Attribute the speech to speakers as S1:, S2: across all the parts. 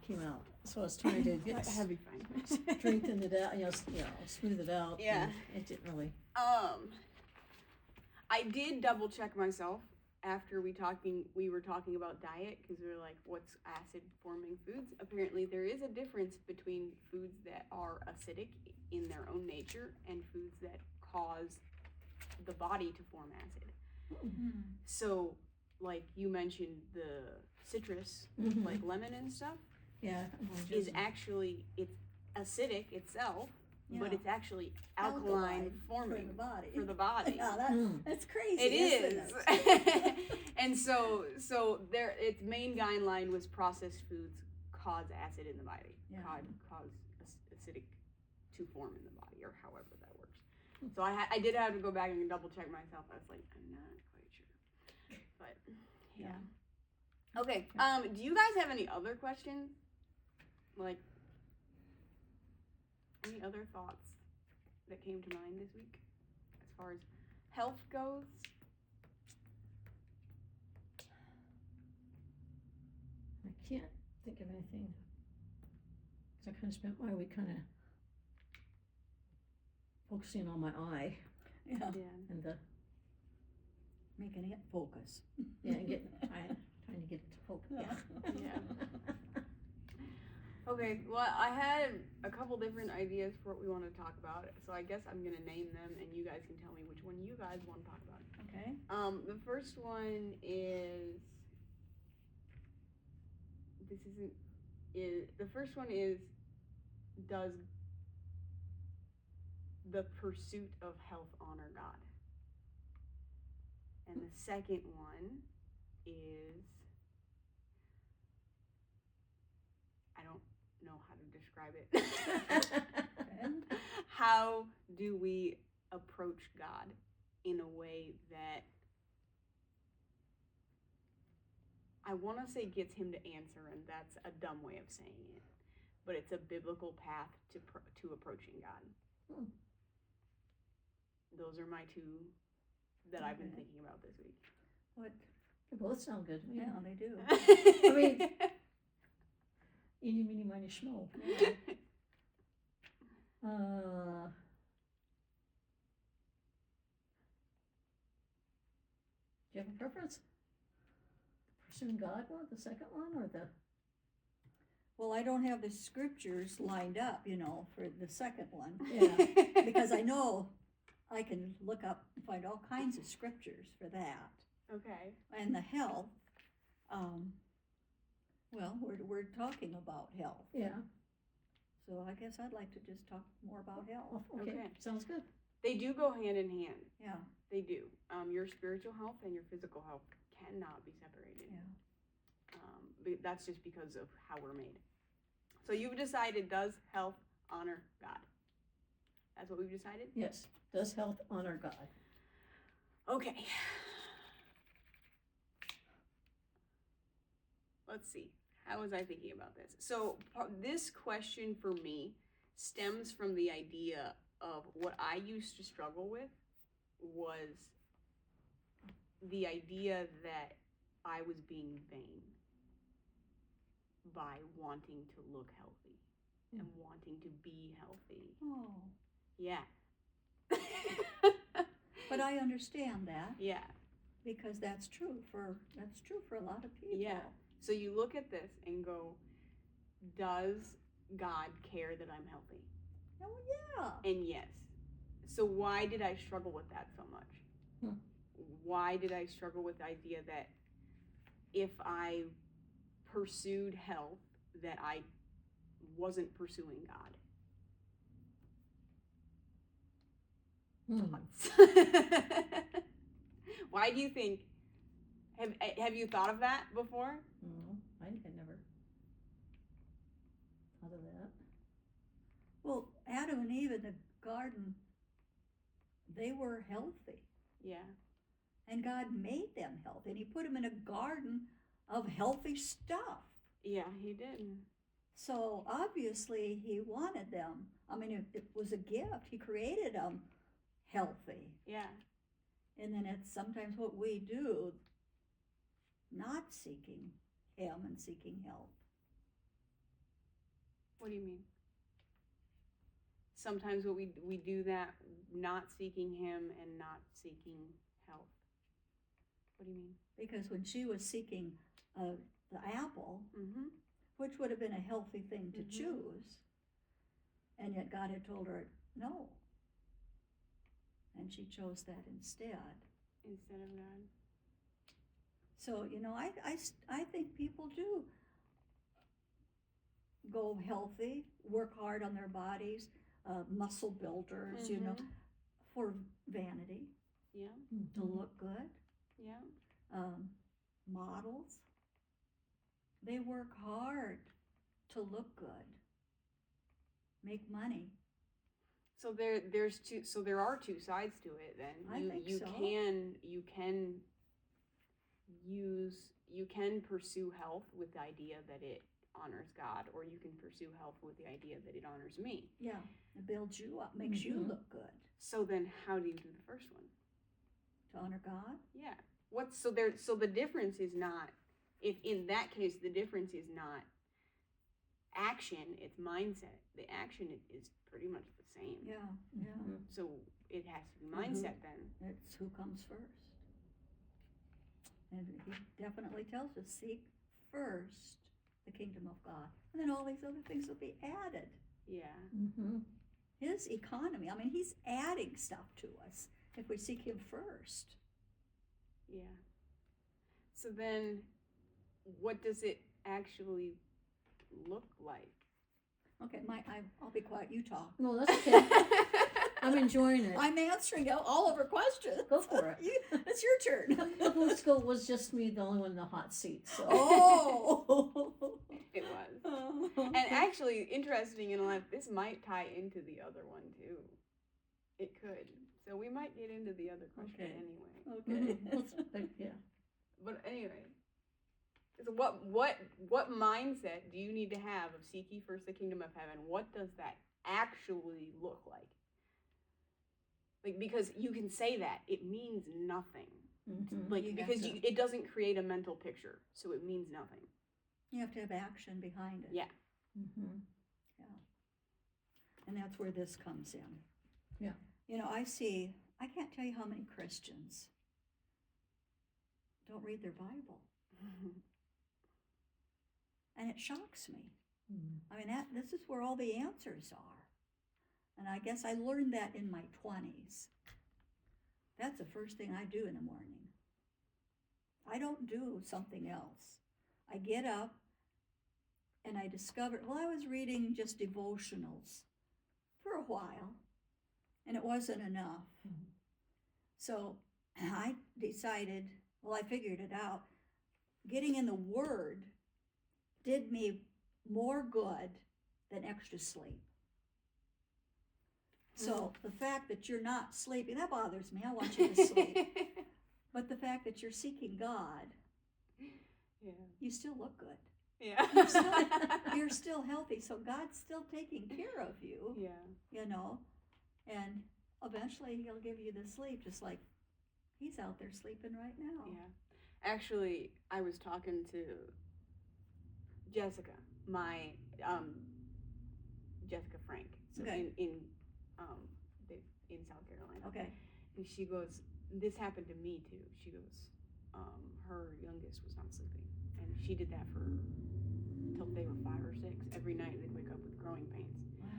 S1: came out, so I was trying to get
S2: That'd be fine.
S1: strengthen it out, smooth it out.
S2: Yeah.
S1: It didn't really.
S2: I did double check myself after we were talking about diet, because we were like, what's acid forming foods? Apparently there is a difference between foods that are acidic in their own nature and foods that cause the body to form acid.
S1: Mm-hmm.
S2: So, like you mentioned, the citrus, like lemon and stuff, is actually, it's acidic itself, but it's actually alkaline forming
S3: for the body. Yeah, that's crazy.
S2: It is. And so its main guideline was processed foods cause acid in the body, cause acidic to form in the body, or however that works. So I did have to go back and double check myself. I was like, I'm not quite sure, but yeah. Okay. Do you guys have any other questions? Like, any other thoughts that came to mind this week as far as health goes?
S1: I can't think of anything. So I kind of spent my week kind of focusing on my eye.
S3: Yeah.
S1: And the
S3: making it focus.
S1: Yeah, and trying to get it to focus. Yeah.
S2: Okay, well, I had a couple different ideas for what we want to talk about, so I guess I'm going to name them, and you guys can tell me which one you guys want to talk about.
S3: Okay.
S2: The first one is, does the pursuit of health honor God? And the second one is, I don't know how to describe it. How do we approach God in a way that I want to say gets him to answer, and that's a dumb way of saying it, but it's a biblical path to approaching God. Those are my two that I've been thinking about this week.
S3: What?
S1: They both sound good.
S3: Yeah, they do.
S1: I mean, eeny, meeny, miny, schmo. Do you have a preference? Pursuing God one, the second one, or the?
S3: Well, I don't have the scriptures lined up, for the second one.
S1: Yeah.
S3: Because I know I can look up and find all kinds of scriptures for that.
S2: Okay.
S3: And the health, well, we're talking about health.
S1: Yeah.
S3: So I guess I'd like to just talk more about health.
S1: Okay. Sounds good.
S2: They do go hand in hand.
S3: Yeah.
S2: They do. Your spiritual health and your physical health cannot be separated.
S3: Yeah.
S2: But that's just because of how we're made. So you've decided, does health honor God? That's what we've decided?
S1: Yes. Does health honor God?
S2: Okay. Let's see. How was I thinking about this? So this question for me stems from the idea of what I used to struggle with was the idea that I was being vain by wanting to look healthy and wanting to be healthy.
S3: Oh.
S2: Yeah.
S3: But I understand that.
S2: Yeah.
S3: Because that's true for a lot of people.
S2: Yeah. So you look at this and go, does God care that I'm healthy?
S3: Oh, yeah.
S2: And yes. So why did I struggle with that so much? Why did I struggle with the idea that if I pursued health, that I wasn't pursuing God? Thoughts? Why do you think? Have you thought of that before?
S1: No, I had never thought of that.
S3: Well, Adam and Eve in the garden, they were healthy.
S2: Yeah.
S3: And God made them healthy, and he put them in a garden of healthy stuff.
S2: Yeah, he did.
S3: So obviously he wanted them. I mean, it was a gift. He created them healthy.
S2: Yeah.
S3: And then it's sometimes what we do, not seeking him and seeking health.
S2: What do you mean? Sometimes we do that not seeking him and not seeking health. What do you mean?
S3: Because when she was seeking the apple,
S2: Mm-hmm.
S3: which would have been a healthy thing to
S2: Mhm.
S3: choose, and yet God had told her no. And she chose that instead.
S2: Instead of God.
S3: So, I think people do go healthy, work hard on their bodies, muscle builders,
S2: Mhm.
S3: for vanity,
S2: Yeah.
S3: to look good.
S2: Yeah.
S3: Models, they work hard to look good, make money.
S2: So there are two sides to it then.
S3: I think
S2: you
S3: so.
S2: You can pursue health with the idea that it honors God, or you can pursue health with the idea that it honors me.
S3: Yeah, it builds you up, makes you look good.
S2: So then how do you do the first one?
S3: To honor God?
S2: Yeah. So the difference is not, if in that case the difference is not action, it's mindset. The action is pretty much the same.
S3: Yeah, yeah.
S2: So it has to be mindset then.
S3: It's who comes first. And he definitely tells us, seek first the kingdom of God. And then all these other things will be added.
S2: Yeah.
S3: His economy, he's adding stuff to us if we seek him first.
S2: Yeah. So then what does it actually look like?
S3: Okay, I'll be quiet. You talk.
S1: No, that's okay. I'm enjoying it.
S3: I'm answering all of her questions.
S1: Go for it.
S3: It's your turn.
S1: A couple weeks ago was just me, the only one in the hot seat. So.
S3: Oh.
S2: It was. And actually, interesting enough, this might tie into the other one too. It could. So we might get into the other question anyway.
S3: Okay.
S1: Yeah.
S2: But anyway, so what mindset do you need to have of seek ye first the kingdom of heaven? What does that actually look like? Like, because you can say that, it means nothing. Like, because it doesn't create a mental picture, so it means nothing.
S3: You have to have action behind it.
S2: Yeah.
S3: Yeah. And that's where this comes in.
S1: Yeah.
S3: I can't tell you how many Christians don't read their Bible. And it shocks me. This is where all the answers are. And I guess I learned that in my 20s. That's the first thing I do in the morning. I don't do something else. I get up and I discovered, I was reading just devotionals for a while, and it wasn't enough. So I decided, I figured it out. Getting in the Word did me more good than extra sleep. So the fact that you're not sleeping, that bothers me. I want you to sleep. But the fact that you're seeking God, you still look good.
S2: Yeah.
S3: You're still healthy. So God's still taking care of you.
S2: Yeah.
S3: And eventually he'll give you the sleep, just like he's out there sleeping right now.
S2: Yeah. Actually, I was talking to Jessica, my Jessica Frank, so
S3: Okay.
S2: in South Carolina.
S3: Okay.
S2: And she goes, this happened to me too. She goes, her youngest was not sleeping, and she did that for till they were 5 or 6. Every night they'd wake up with growing pains.
S3: Wow.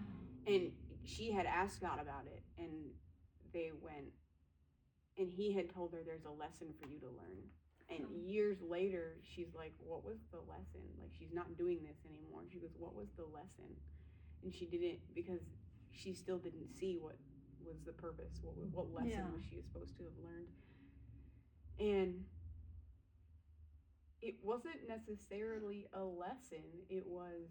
S2: And she had asked God about it, and they went, and he had told her there's a lesson for you to learn. And years later, she's like, what was the lesson? Like, she's not doing this anymore. She goes, what was the lesson? And she didn't, because she still didn't see what was the purpose, what lesson was she supposed to have learned. And it wasn't necessarily a lesson. It was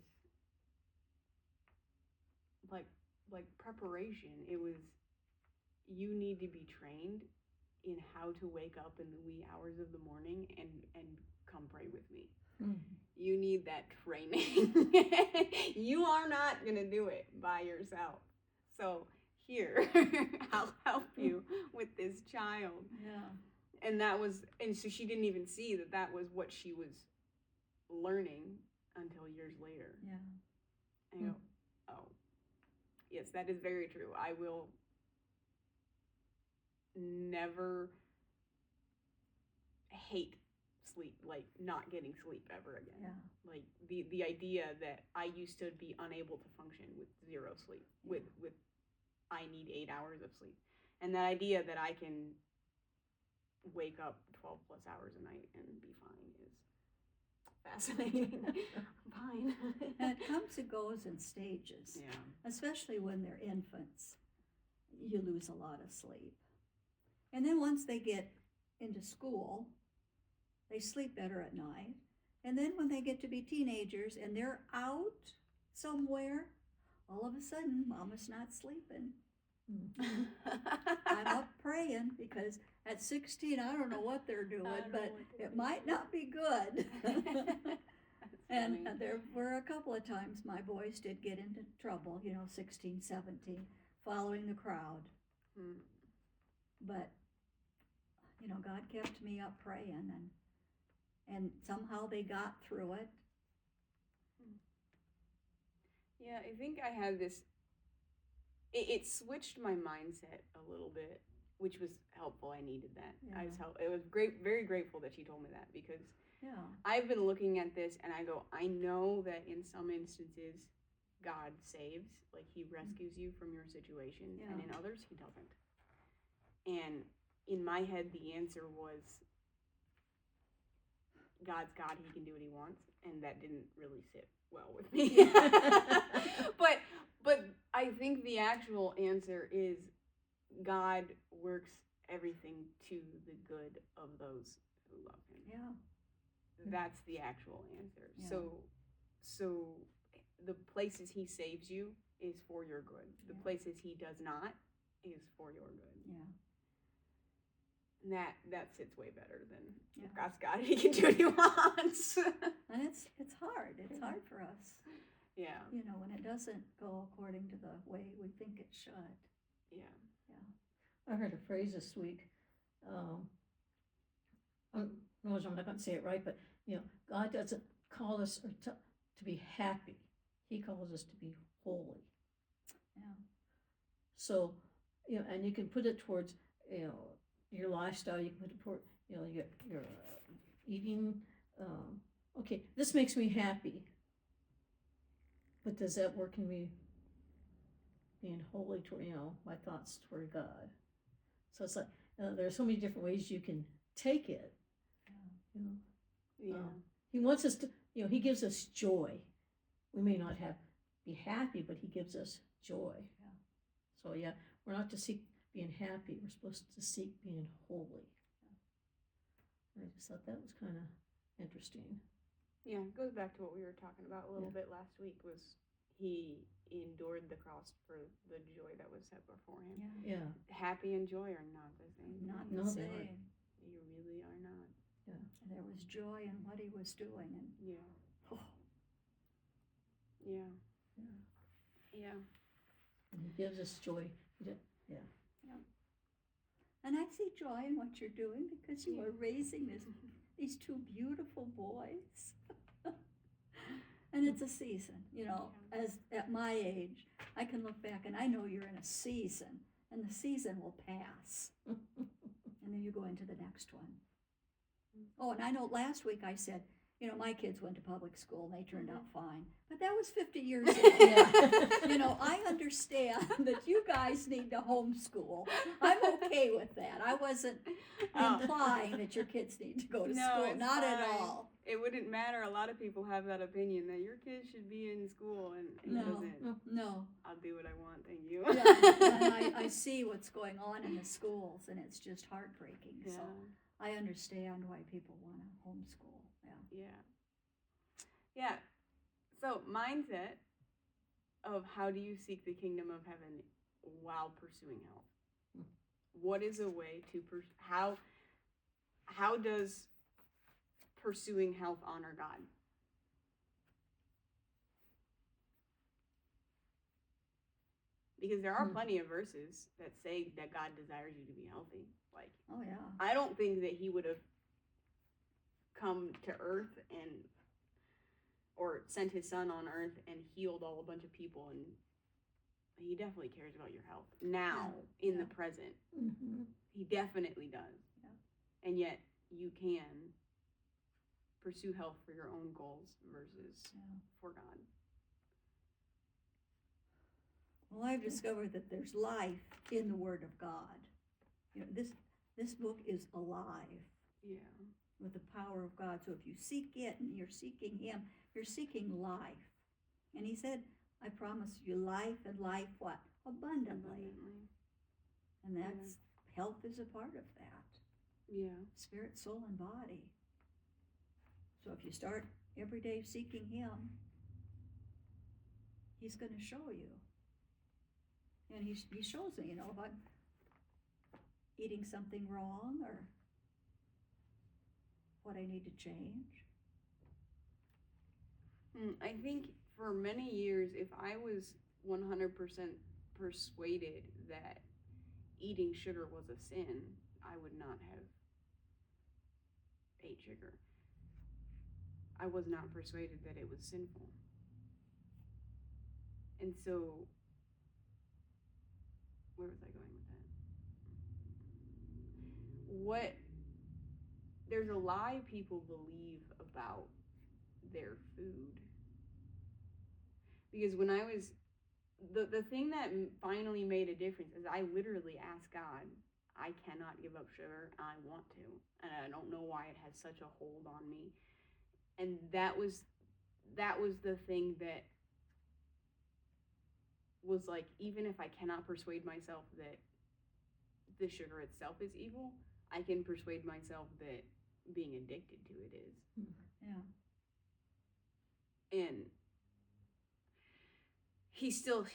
S2: like preparation. It was, you need to be trained in how to wake up in the wee hours of the morning and come pray with me. You need that training. You are not going to do it by yourself. So here, I'll help you with this child.
S3: Yeah.
S2: And so she didn't even see that was what she was learning until years later.
S3: Yeah.
S2: And I go, Yes, that is very true. I will never hate sleep, like not getting sleep ever again.
S3: Yeah.
S2: Like the idea that I used to be unable to function with zero sleep, with I need 8 hours of sleep, and that idea that I can wake up 12 plus hours a night and be fine is fascinating. Fine.
S3: And it comes and goes in stages.
S2: Yeah.
S3: Especially when they're infants, you lose a lot of sleep. And then once they get into school, they sleep better at night. And then when they get to be teenagers and they're out somewhere, all of a sudden, mama's not sleeping. I'm up praying because at 16, I don't know what they're doing, but it might not be good. And there were a couple of times my boys did get into trouble, 16, 17, following the crowd. But, God kept me up praying, and somehow they got through it.
S2: Yeah, I think I had this, it switched my mindset a little bit, which was helpful. I needed that.
S3: Yeah.
S2: It was great, very grateful that she told me that, because
S3: Yeah.
S2: I've been looking at this and I go, I know that in some instances God saves, like he rescues you from your situation, and in others he doesn't. And in my head the answer was, God's God, he can do what he wants, and that didn't really sit well with me. but I think the actual answer is God works everything to the good of those who love him.
S3: Yeah.
S2: That's the actual answer.
S3: Yeah.
S2: So the places he saves you is for your good. The places he does not is for your good.
S3: Yeah.
S2: And that sits way better than if God's God, he can do what he wants.
S3: And it's hard. It's hard for us.
S2: Yeah.
S3: When it doesn't go according to the way we think it should.
S2: Yeah.
S1: I heard a phrase this week. I'm not going to say it right, but God doesn't call us to be happy. He calls us to be holy.
S3: Yeah.
S1: So, and you can put it towards, your lifestyle. You can put it toward, your eating. Okay, this makes me happy. But does that work in me being holy toward, my thoughts toward God? So it's like, there are so many different ways you can take it. He wants us to, he gives us joy. We may not be happy, but he gives us joy.
S3: Yeah.
S1: So we're not to seek being happy. We're supposed to seek being holy. I just thought that was kind of interesting.
S2: Yeah, it goes back to what we were talking about a little bit last week, was he endured the cross for the joy that was set before him.
S1: Yeah.
S2: Happy and joy are not the same.
S3: Not
S1: No,
S3: the
S1: they
S3: same.
S2: You really are not.
S1: Yeah.
S3: And there was joy in what he was doing. And
S2: Yeah.
S1: And he gives us joy.
S3: And I see joy in what you're doing, because you are raising these two beautiful boys. And it's a season, as at my age, I can look back and I know you're in a season, and the season will pass. And then you go into the next one. Oh, and I know last week I said, my kids went to public school and they turned out fine. But that was 50 years ago. I understand that you guys need to homeschool. I'm okay with that. I wasn't implying that your kids need to go to school. Not
S2: fine.
S3: At all.
S2: It wouldn't matter. A lot of people have that opinion that your kids should be in school, and he doesn't.
S3: No.
S2: I'll do what I want, thank you.
S3: And I see what's going on in the schools, and it's just heartbreaking.
S2: Yeah.
S3: So I understand why people want to homeschool.
S2: Yeah. So mindset of how do you seek the kingdom of heaven while pursuing health? What is a way to how does pursuing health honor God? Because there are plenty of verses that say that God desires you to be healthy. Like,
S3: Oh yeah.
S2: I don't think that he would have come to earth or sent his son on earth and healed a bunch of people and he definitely cares about your health now, in the present.
S1: Mm-hmm.
S2: He definitely does.
S3: Yeah.
S2: And yet you can pursue health for your own goals versus for God.
S3: Well, I've discovered that there's life in the Word of God. You know, this book is alive.
S2: Yeah.
S3: With the power of God. So if you seek it and you're seeking Him, you're seeking life. And He said, I promise you life, and life what? Abundantly. And that's, health is a part of that.
S2: Yeah.
S3: Spirit, soul, and body. So if you start every day seeking Him, He's going to show you. And He shows me, you know, if I'm eating something wrong or what I need to change.
S2: I think for many years, if I was 100% persuaded that eating sugar was a sin, I would not have ate sugar. I was not persuaded that it was sinful. And so, where was I going with that? There's a lie people believe about their food. Because when I was, the thing that finally made a difference is I literally asked God, I cannot give up sugar, and I want to, and I don't know why it has such a hold on me. And that was the thing that was like, even if I cannot persuade myself that the sugar itself is evil, I can persuade myself that being addicted to it is.
S3: Yeah.
S2: And he still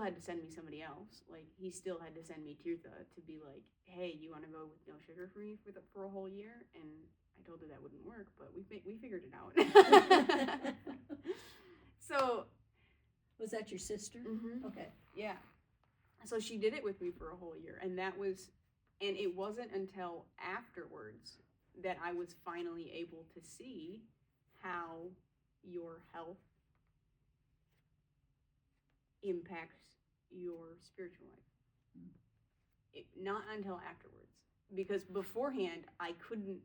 S2: had to send me somebody else. Like, he still had to send me Tirtha to be like, hey, you want to go with no sugar for me for a whole year? And I told her that wouldn't work, but we figured it out. So,
S3: was that your sister?
S2: Mm-hmm.
S3: Okay.
S2: Yeah. So she did it with me for a whole year, and it wasn't until afterwards that I was finally able to see how your health impacts your spiritual life. Not until afterwards, because beforehand I couldn't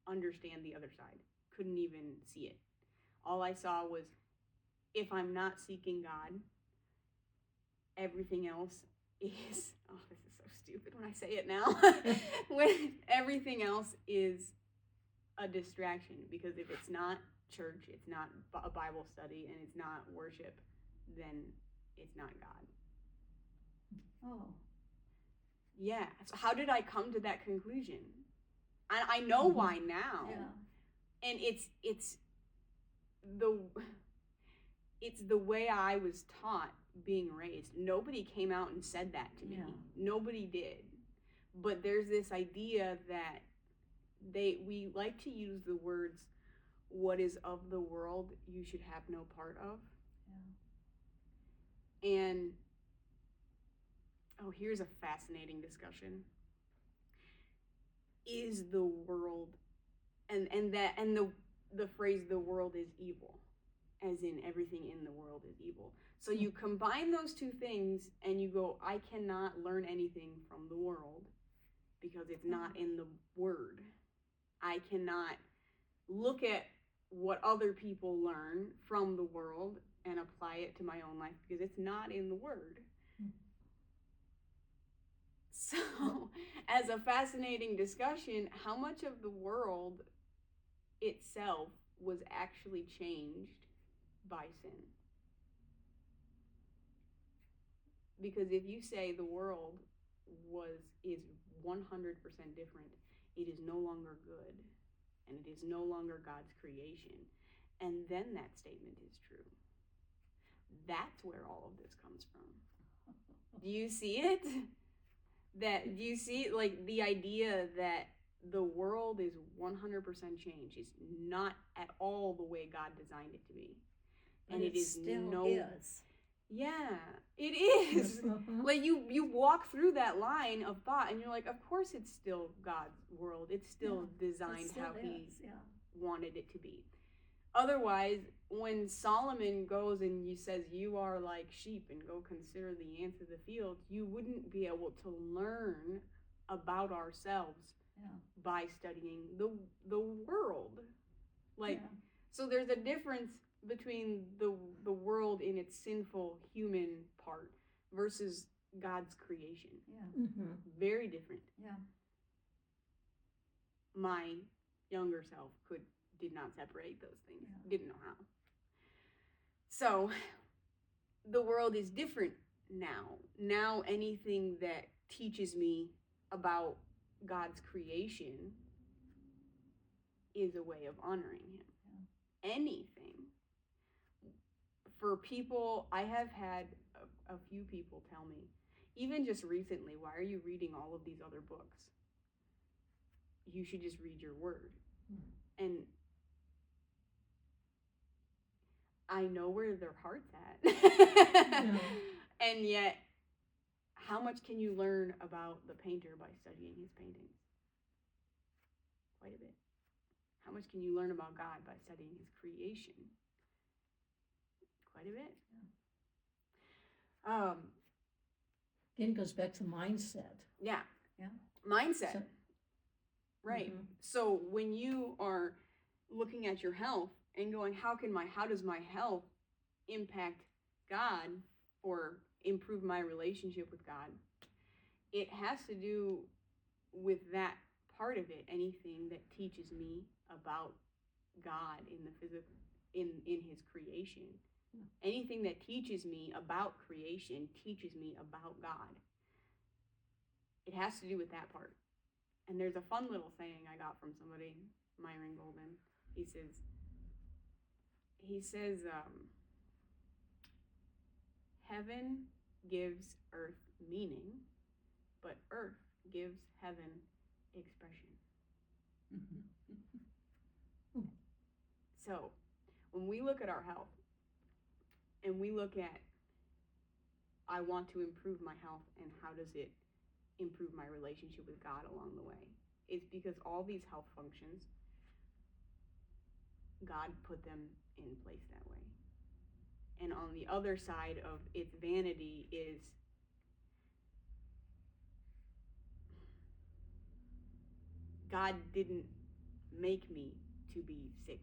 S2: understand the other side. Couldn't even see it. All I saw was, if I'm not seeking God, everything else is, oh, this is so stupid when I say it now, when everything else is a distraction, because if it's not church, it's not a Bible study, and it's not worship, then it's not God.
S3: Oh.
S2: Yeah. So how did I come to that conclusion? I know why now.
S3: Yeah.
S2: And it's the way I was taught being raised. Nobody came out and said that to me.
S3: Yeah.
S2: Nobody did. But there's this idea that we like to use the words, what is of the world, you should have no part of.
S3: Yeah.
S2: And here's a fascinating discussion. Is the world, and the phrase, the world is evil, as in everything in the world is evil. So you combine those two things and you go, I cannot learn anything from the world because it's not in the Word. I cannot look at what other people learn from the world and apply it to my own life because it's not in the Word. So, as a fascinating discussion, how much of the world itself was actually changed by sin? Because if you say the world is 100% different, it is no longer good, and it is no longer God's creation, and then that statement is true. That's where all of this comes from. Do you see it? Do you see, like, the idea that the world is 100% changed is not at all the way God designed it to be.
S3: And it is still is.
S2: Yeah, it is. Like, you walk through that line of thought and you're like, of course it's still God's world. It's still designed how he wanted it to be. Otherwise, when Solomon goes and he says, you are like sheep and go consider the ants of the field, you wouldn't be able to learn about ourselves by studying the world. Like, so there's a difference between the world in its sinful human part versus God's creation. Very different. My younger self did not separate those things. Didn't know how. So the world is different now. Now anything that teaches me about God's creation is a way of honoring him. Anything. For people, I have had a few people tell me, even just recently, why are you reading all of these other books? You should just read your word. And I know where their heart's at. And yet, how much can you learn about the painter by studying his paintings? Quite a bit. How much can you learn about God by studying his creation? Quite a bit.
S1: Again, it goes back to mindset.
S2: Yeah. Mindset.
S1: So,
S2: right. So when you are looking at your health and going, how does my health impact God or improve my relationship with God? It has to do with that part of it. Anything that teaches me about God in the physical, in his creation. Anything that teaches me about creation teaches me about God. It has to do with that part. And there's a fun little saying I got from somebody, Myron Golden. He says, heaven gives earth meaning, but earth gives heaven expression. So when we look at our health and we look at, I want to improve my health and how does it improve my relationship with God along the way, it's because all these health functions, God put them in place that way. And on the other side of its vanity is God didn't make me to be sick,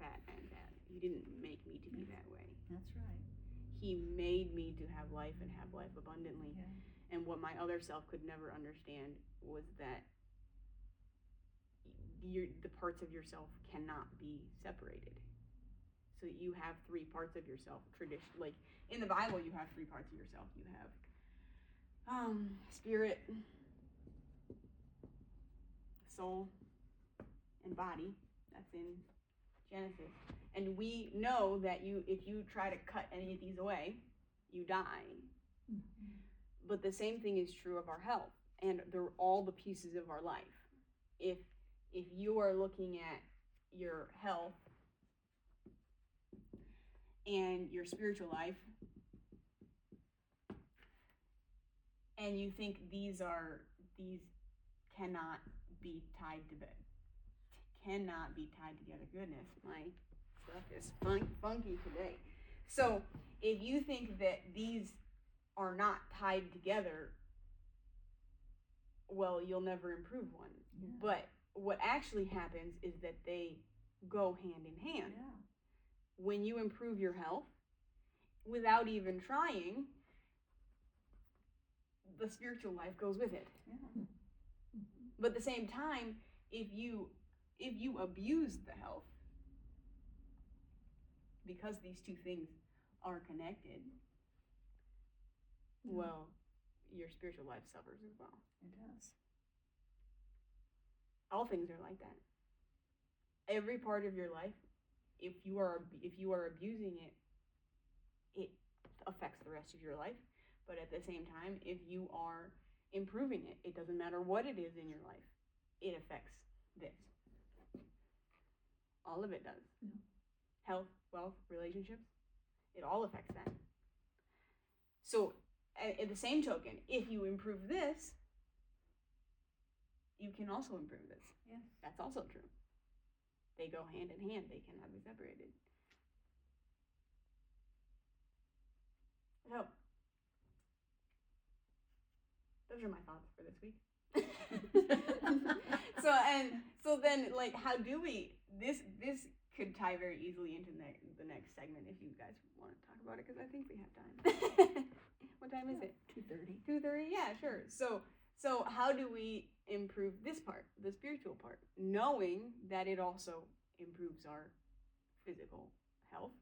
S2: fat, and bad. He didn't make me to be that way.
S3: That's right.
S2: He made me to have life and have life abundantly. And what my other self could never understand was that the parts of yourself cannot be separated. So you have three parts of yourself. Like in the Bible, you have three parts of yourself. You have spirit, soul, and body. That's in Genesis. And we know that if you try to cut any of these away, you die. But the same thing is true of our health, and they're all the pieces of our life. If you are looking at your health and your spiritual life, and you think these cannot be tied together. Goodness, my stuff is funky today. So if you think that these are not tied together, well, you'll never improve one. But what actually happens is that they go hand in hand. When you improve your health, without even trying, the spiritual life goes with it. But at the same time, if you abuse the health, because these two things are connected, well, your spiritual life suffers as well.
S3: It does.
S2: All things are like that. Every part of your life, if you are abusing it, it affects the rest of your life. But at the same time, if you are improving it, it doesn't matter what it is in your life, it affects this. All of it does. Health, wealth, relationships, it all affects that. So at the same token, if you improve this, you can also improve this. That's also true. They go hand in hand. They cannot be separated. So, those are my thoughts for this week. So then, like, how do we, this could tie very easily into the next segment if you guys want to talk about it, because I think we have time. What time is it?
S3: 2:30.
S2: 2:30? Yeah, sure. So how do we improve this part, the spiritual part, knowing that it also improves our physical health?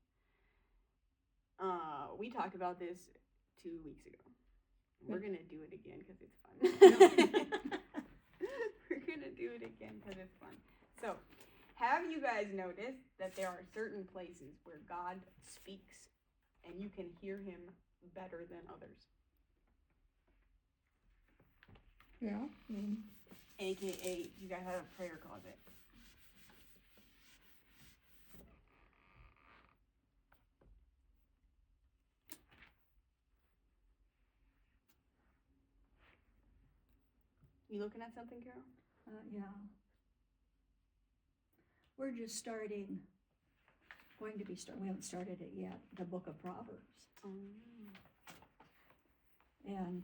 S2: We talked about this 2 weeks ago. We're going to do it again because it's fun. We're going to do it again because it's fun. So, have you guys noticed that there are certain places where God speaks and you can hear him better than others?
S1: Yeah. Mm-hmm.
S2: AKA, you guys have a prayer closet. You looking at something, Carol?
S3: Yeah. We're just going to be we haven't started it yet, the book of Proverbs. And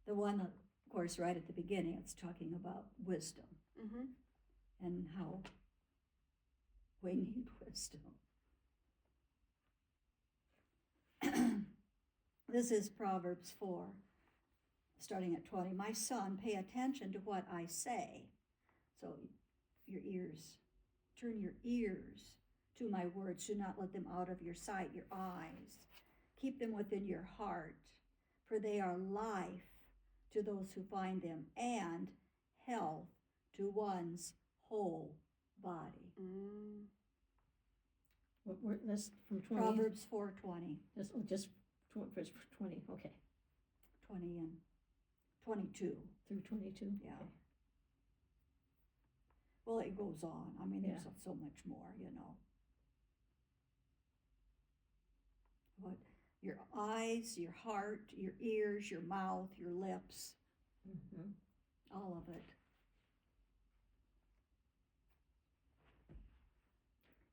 S3: the one, of course, right at the beginning, it's talking about wisdom and how we need wisdom. This is Proverbs 4, starting at 20. My son, pay attention to what I say. So turn your ears to my words. Do not let them out of your sight, your eyes. Keep them within your heart, for they are life to those who find them and health to one's whole body.
S1: That's from 20.
S3: Proverbs 4:20.
S1: Just verse 20. Okay.
S3: 20 and 22.
S1: Through 22.
S3: Yeah.
S1: Okay.
S3: Well, it goes on. I mean, there's
S1: Yeah.
S3: so much more, What your eyes, your heart, your ears, your mouth, your lips, all of it.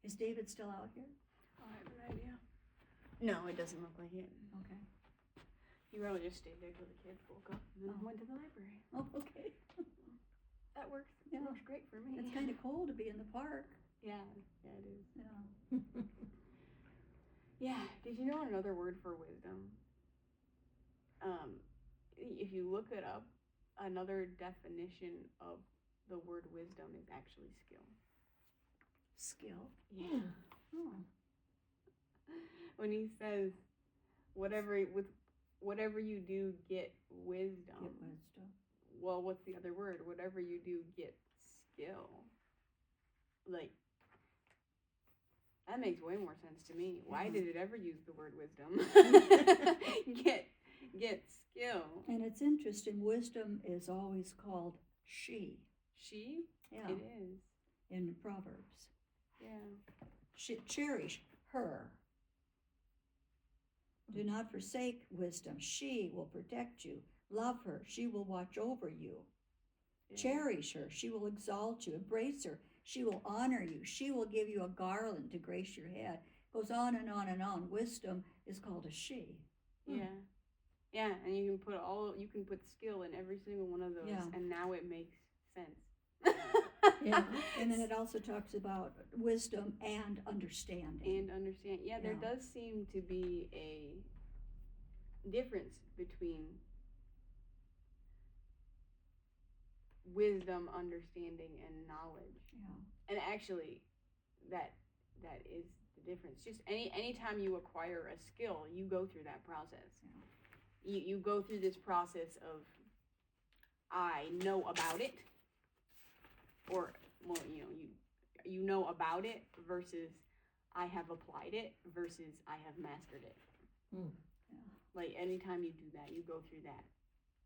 S3: Is David still out here?
S2: I have an idea. No, it doesn't look like it.
S3: Okay.
S2: He probably just stayed there till the kids woke up and then went to the library.
S3: Oh, okay.
S2: That works.
S3: Yeah.
S2: Works great for me.
S3: It's kind of cold to be in the park.
S2: Yeah, it is.
S3: Yeah.
S2: Yeah. Did you know another word for wisdom? If you look it up, another definition of the word wisdom is actually skill.
S3: Skill.
S2: Yeah.
S3: Oh.
S2: When he says, whatever you do, get wisdom.
S3: Get wisdom.
S2: Well, what's the other word? Whatever you do, get skill. Like, that makes way more sense to me. Why did it ever use the word wisdom? Get skill.
S3: And it's interesting, wisdom is always called she.
S2: She?
S3: Yeah.
S2: It is.
S3: In Proverbs.
S2: Yeah.
S3: Cherish her. Do not forsake wisdom. She will protect you. Love her. She will watch over you.
S2: Yeah.
S3: Cherish her. She will exalt you. Embrace her. She will honor you. She will give you a garland to grace your head. Goes on and on and on. Wisdom is called a she.
S2: Yeah. Yeah, and you can put skill in every single one of those, and now it makes sense.
S3: Yeah. And then it also talks about wisdom and understanding.
S2: Yeah, there does seem to be a difference between wisdom, understanding, and knowledge.
S3: Yeah.
S2: And actually, that is the difference. Just anytime you acquire a skill, you go through that process.
S3: Yeah.
S2: You go through this process of, I know about it, or, well, you know about it versus I have applied it versus I have mastered it.
S3: Yeah.
S2: Like, anytime you do that, you go through that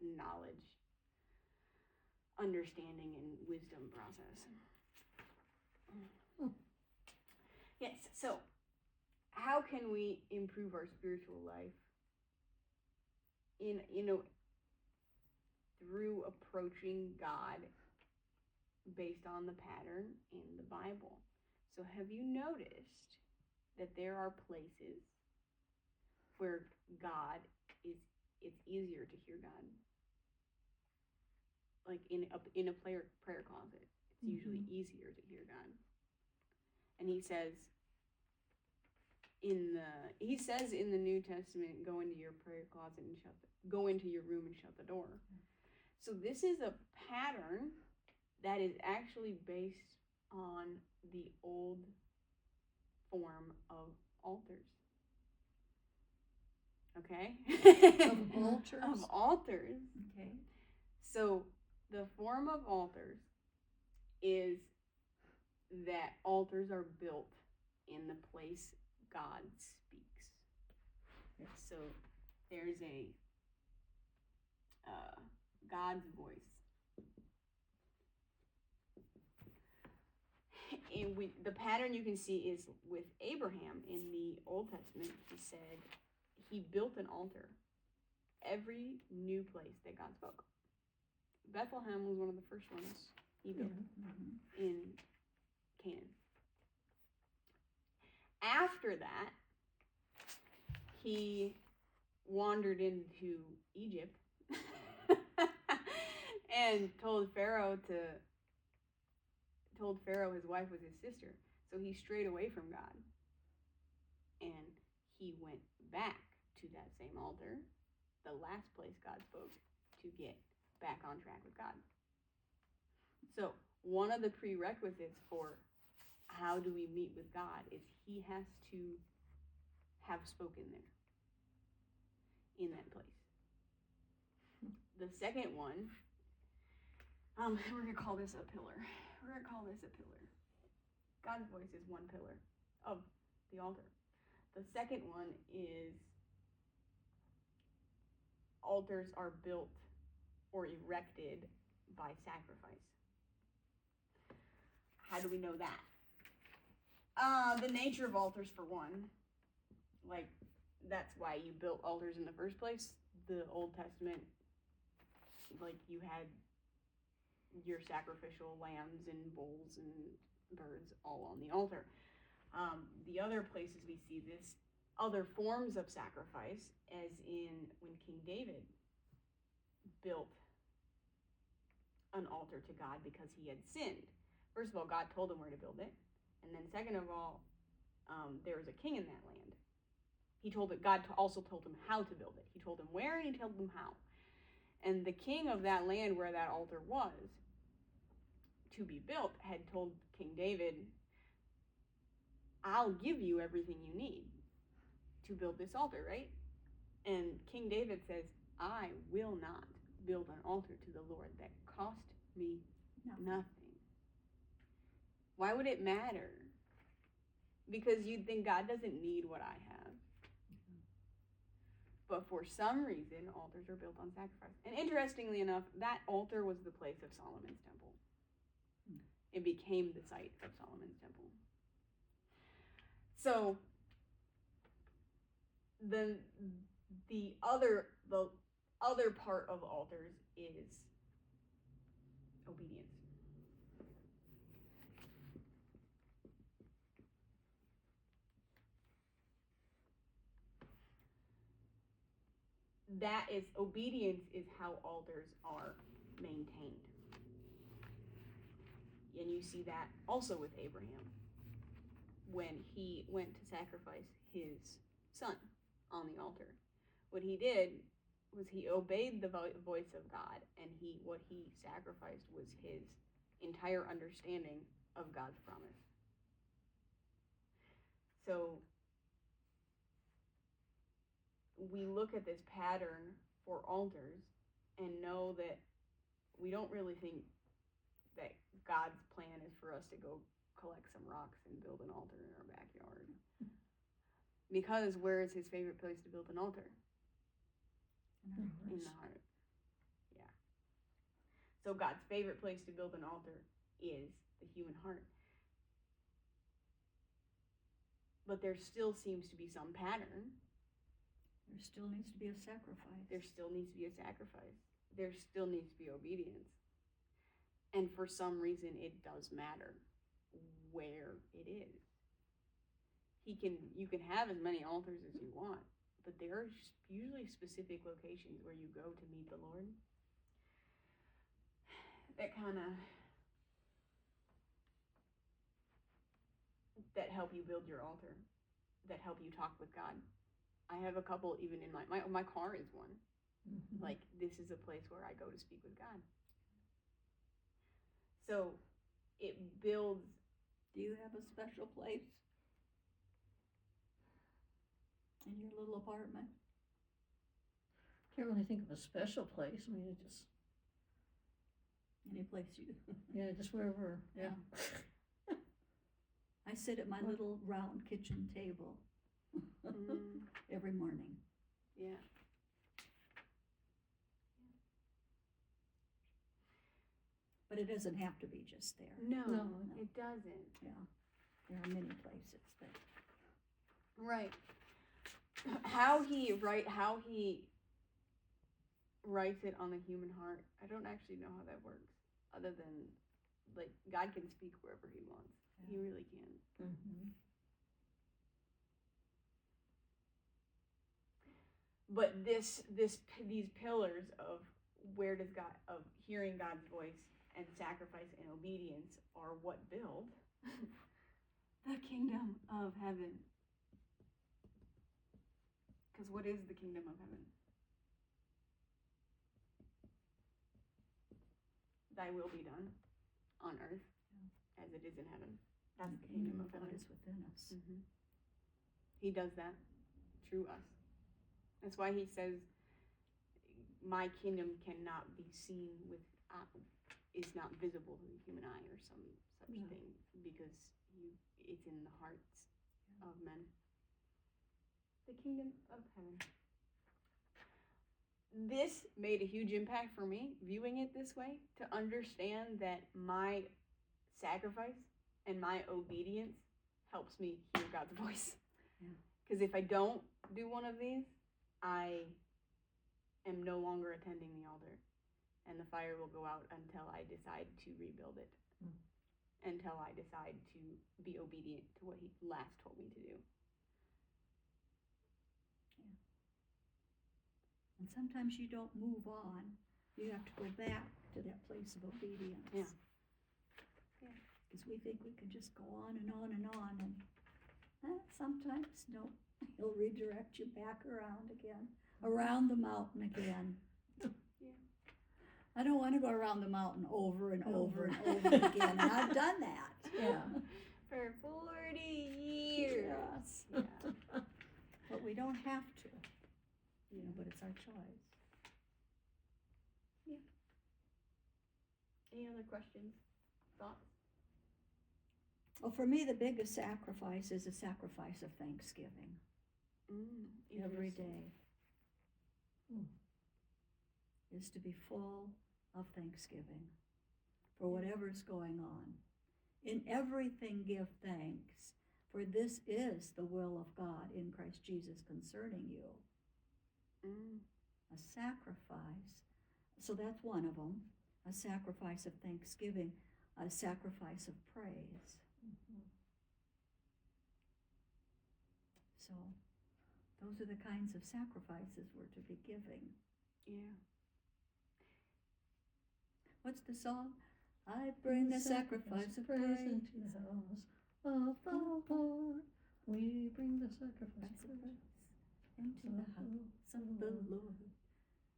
S2: knowledge, understanding, and wisdom process. Yes, so how can we improve our spiritual life through approaching God based on the pattern in the Bible. So have you noticed that there are places where God is, it's easier to hear God? Like in a prayer closet, it's usually easier to hear God. And he says in the New Testament, go into your prayer closet and go into your room and shut the door. So this is a pattern that is actually based on the old form of altars. Okay?
S3: Of altars?
S2: Of altars.
S3: Okay.
S2: So the form of altars is that altars are built in the place God speaks. So there's a God's voice. And the pattern you can see is with Abraham in the Old Testament. He said he built an altar every new place that God spoke. Bethlehem was one of the first ones he built in Canaan. After that, he wandered into Egypt and told Pharaoh his wife was his sister. So he strayed away from God. And he went back to that same altar, the last place God spoke, to get back on track with God. So one of the prerequisites for how do we meet with God is he has to have spoken there, in that place. The second one, we're going to call this a pillar. God's voice is one pillar of the altar. The second one is altars are built or erected by sacrifice. How do we know that? The nature of altars, for one. Like, that's why you built altars in the first place. The Old Testament, like, you had your sacrificial lambs and bulls and birds all on the altar. The other places we see this, other forms of sacrifice, as in when King David built an altar to God because he had sinned. First of all, God told him where to build it. And then second of all, there was a king in that land. God also told him how to build it. He told him where and he told him how. And the king of that land where that altar was to be built had told King David, I'll give you everything you need to build this altar, right? And King David says, I will not build an altar to the Lord that cost me nothing. Why would it matter? Because you'd think God doesn't need what I have. But for some reason, altars are built on sacrifice. And interestingly enough, that altar was the place of Solomon's temple. It became the site of Solomon's temple. So the other part of altars is obedience. Obedience is how altars are maintained. And you see that also with Abraham when he went to sacrifice his son on the altar. What he did was he obeyed the voice of God, and what he sacrificed was his entire understanding of God's promise. So we look at this pattern for altars and know that we don't really think that God's plan is for us to go collect some rocks and build an altar in our backyard. Because where is his favorite place to build an altar? In the heart. Yeah. So God's favorite place to build an altar is the human heart. But there still seems to be some pattern.
S3: There still needs to be a sacrifice.
S2: There still needs to be a sacrifice. There still needs to be obedience. And for some reason, it does matter where it is. You can have as many altars as you want, but there are usually specific locations where you go to meet the Lord that help you build your altar, that help you talk with God. I have a couple even in my car is one.
S1: Mm-hmm.
S2: Like, this is a place where I go to speak with God. So it builds.
S3: Do you have a special place in your little apartment?
S1: Can't really think of a special place. I mean, it just,
S3: Any place you?
S1: yeah, just wherever. Yeah.
S3: I sit at my little round kitchen table every morning.
S2: Yeah.
S3: But it doesn't have to be just there.
S2: No,
S1: No.
S2: it doesn't.
S3: Yeah, there are many places that.
S2: Right. How he writes it on the human heart, I don't actually know how that works, other than, like, God can speak wherever he wants. Yeah. He really can.
S1: Mm-hmm.
S2: But these pillars of of hearing God's voice and sacrifice and obedience are what build the kingdom of heaven. Because what is the kingdom of heaven? Thy will be done on earth as it is in heaven. That's the kingdom of heaven.
S3: God is within us.
S2: Mm-hmm. He does that through us. That's why he says, my kingdom cannot be seen is not visible to the human eye or some such thing, because it's in the hearts of men. The kingdom of heaven. This made a huge impact for me, viewing it this way, to understand that my sacrifice and my obedience helps me hear God's voice. Because if I don't do one of these, I am no longer attending the altar, and the fire will go out until I decide to rebuild it, until I decide to be obedient to what he last told me to do.
S3: Yeah. And sometimes you don't move on. You have to go back to that place of obedience.
S2: Yeah.
S3: Because we think we can just go on and on and on, and sometimes no, he'll redirect you back around again, around the mountain again. I don't want to go around the mountain over and over and over again, and I've done that.
S1: Yeah.
S2: For 40 years.
S3: Yes.
S2: Yeah.
S3: But we don't have to, but it's our choice.
S2: Yeah. Any other questions? Thoughts?
S3: Well, for me, the biggest sacrifice is a sacrifice of thanksgiving. Every day is to be full of thanksgiving for whatever's going on. In everything give thanks, for this is the will of God in Christ Jesus concerning you. A sacrifice. So that's one of them. A sacrifice of thanksgiving, a sacrifice of praise. So those are the kinds of sacrifices we're to be giving.
S2: Yeah.
S3: What's the song? I bring a sacrifice of praise
S1: into the house of the Lord. We bring the sacrifice of praise
S3: into the house of the Lord.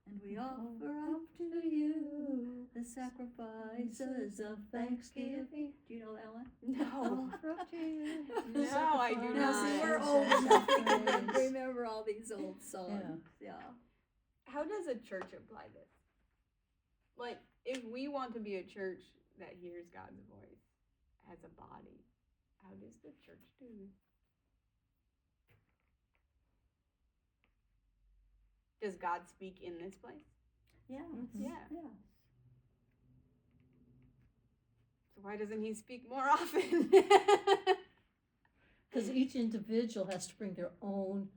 S3: And we offer up to you the sacrifices of thanksgiving. Do you know that one?
S2: No.
S1: Offer up to you
S2: No, I do
S3: Now,
S2: not.
S3: see, we're old enough we can remember all these old songs. Yeah.
S2: How does a church apply this? Like, if we want to be a church that hears God's voice as a body, how does the church do this? Does God speak in this place?
S3: Yeah.
S2: Yeah.
S3: Yeah.
S2: So why doesn't he speak more often?
S1: Because each individual has to bring their own,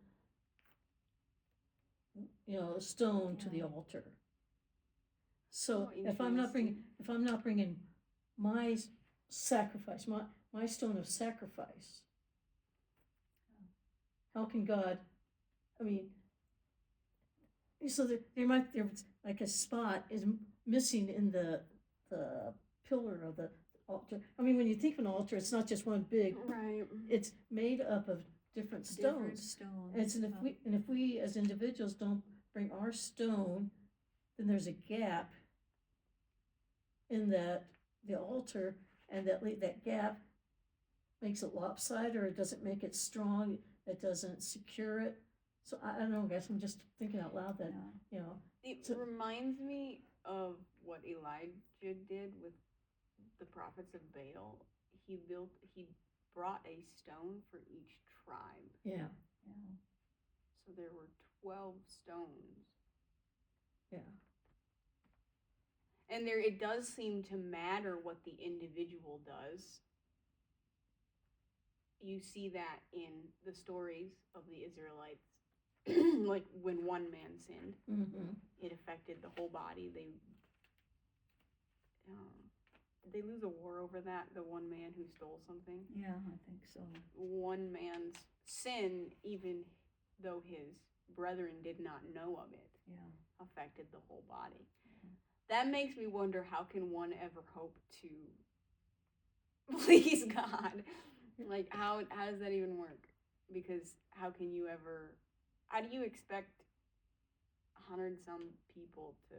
S1: stone to the altar. So if I'm not bringing my sacrifice, my stone of sacrifice. How can God, I mean, so there's like a spot is missing in the pillar of the altar. I mean, when you think of an altar, it's not just one big,
S2: Right.
S1: it's made up of different stones. And if we as individuals don't bring our stone, then there's a gap in the altar, and that gap makes it lopsided, or it doesn't make it strong. It doesn't secure it. So I don't know, guys. I'm just thinking out loud that
S2: It
S1: So-
S2: reminds me of what Elijah did with the prophets of Baal. He brought a stone for each tribe.
S1: Yeah.
S2: So there were 12 stones.
S1: Yeah.
S2: And it does seem to matter what the individual does. You see that in the stories of the Israelites. Like when one man sinned,
S1: Mm-hmm.
S2: it affected the whole body. Did they lose a war over that? The one man who stole something?
S3: Yeah, I think so.
S2: One man's sin, even though his brethren did not know of it, affected the whole body. That makes me wonder, how can one ever hope to please God? Like, how does that even work? Because how do you expect 100-some people to?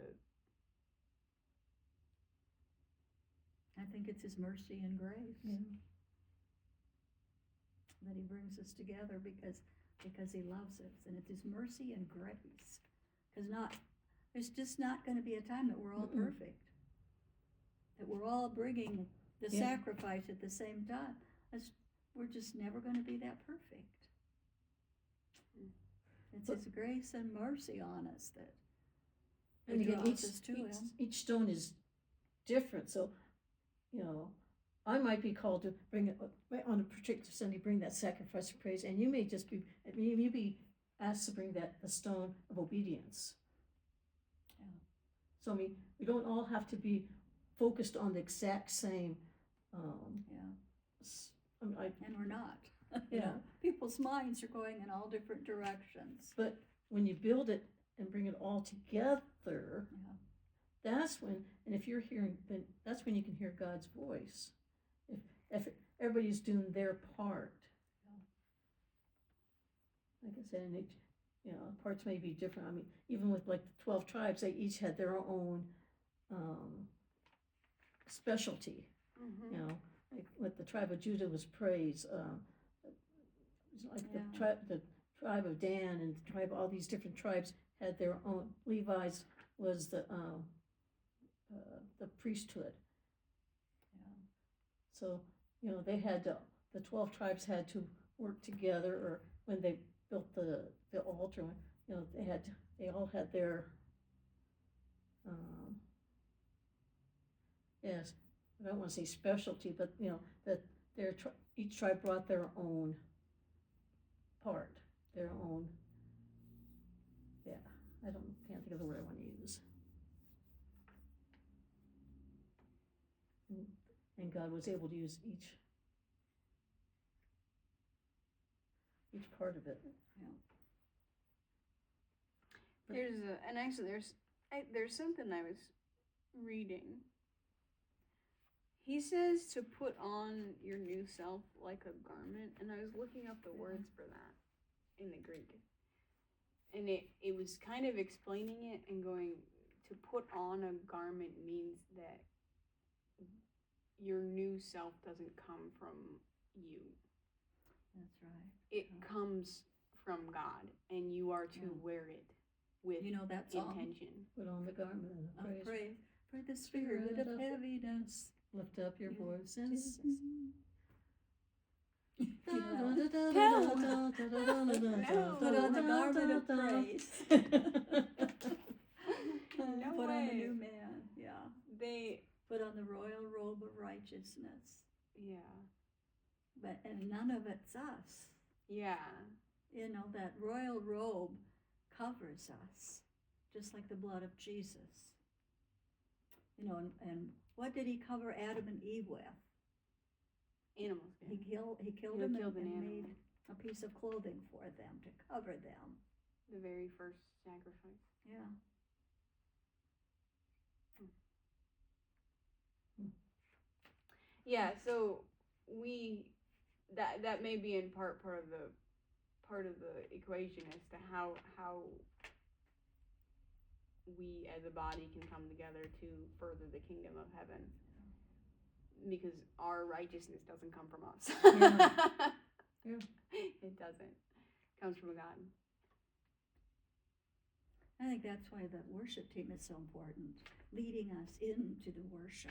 S3: I think it's His mercy and grace that He brings us together because He loves us, and it's His mercy and grace. Because there's just not going to be a time that we're all perfect, that we're all bringing the sacrifice at the same time. We're just never going to be that perfect. It's His grace and mercy on us that
S1: And again,
S3: draws us to Him.
S1: each stone is different. So, I might be called to bring it on a particular Sunday, bring that sacrifice of praise, and you may just be, you be asked to bring the stone of obedience.
S3: Yeah.
S1: So, I mean, we don't all have to be focused on the exact same.
S3: And we're not.
S1: Yeah.
S3: People's minds are going in all different directions.
S1: But when you build it and bring it all together, that's when, and if you're hearing, then that's when you can hear God's voice. If everybody's doing their part. Like I said, and parts may be different. I mean, even with like the 12 tribes, they each had their own specialty.
S2: Mm-hmm.
S1: Like with the tribe of Judah was praise. Like the tribe of Dan and the tribe, all these different tribes had their own. Levi's was the priesthood. So they had the 12 tribes had to work together, or when they built the altar, they all had their yes. I don't want to say specialty, but that each tribe brought their own part, their own. Yeah, can't think of the word I want to use. And God was able to use each part of it.
S2: There's something I was reading. He says to put on your new self like a garment, and I was looking up the words for that in the Greek. And it was kind of explaining it and going, to put on a garment means that your new self doesn't come from you.
S3: That's right.
S2: It comes from God, and you are to wear it with
S3: that song?
S2: intention.
S1: Put on the garment of praise.
S3: Pray for the spirit of heaviness.
S1: Lift up your voice and
S3: Put on the garment of praise.
S2: No
S3: Put
S2: way.
S3: on the new man. Yeah.
S2: They
S3: Put on the royal robe of righteousness.
S2: Yeah.
S3: And none of it's us.
S2: Yeah.
S3: That royal robe covers us, just like the blood of Jesus. And what did he cover Adam and Eve with?
S2: Animals.
S3: He killed
S2: He
S3: them
S2: killed an
S3: and
S2: animal.
S3: made a piece of clothing for them to cover them.
S2: The very first sacrifice.
S3: Yeah.
S2: Yeah, so that may be in part of the equation as to how we as a body can come together to further the kingdom of heaven, because our righteousness doesn't come from us.
S1: Yeah.
S2: It doesn't. It comes from God.
S3: I think that's why the worship team is so important, leading us into the worship,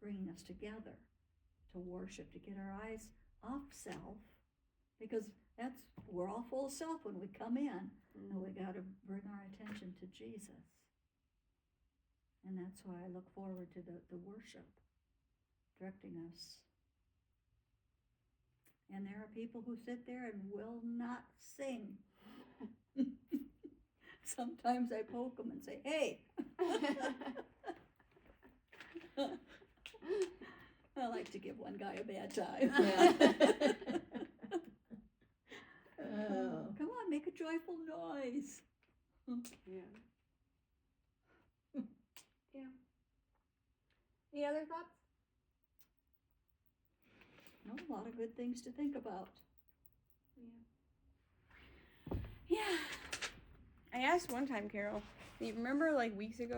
S3: bringing us together to worship, to get our eyes off self, because we're all full of self when we come in, and we got to bring our attention to Jesus. And that's why I look forward to the worship directing us. And there are people who sit there and will not sing. Sometimes I poke them and say, hey. I like to give one guy a bad time.
S1: Yeah. Oh.
S3: Come on, make a joyful noise.
S2: Yeah. Yeah. Any other thoughts?
S3: No, a lot of good things to think about.
S2: Yeah. I asked one time, Carol, you remember like weeks ago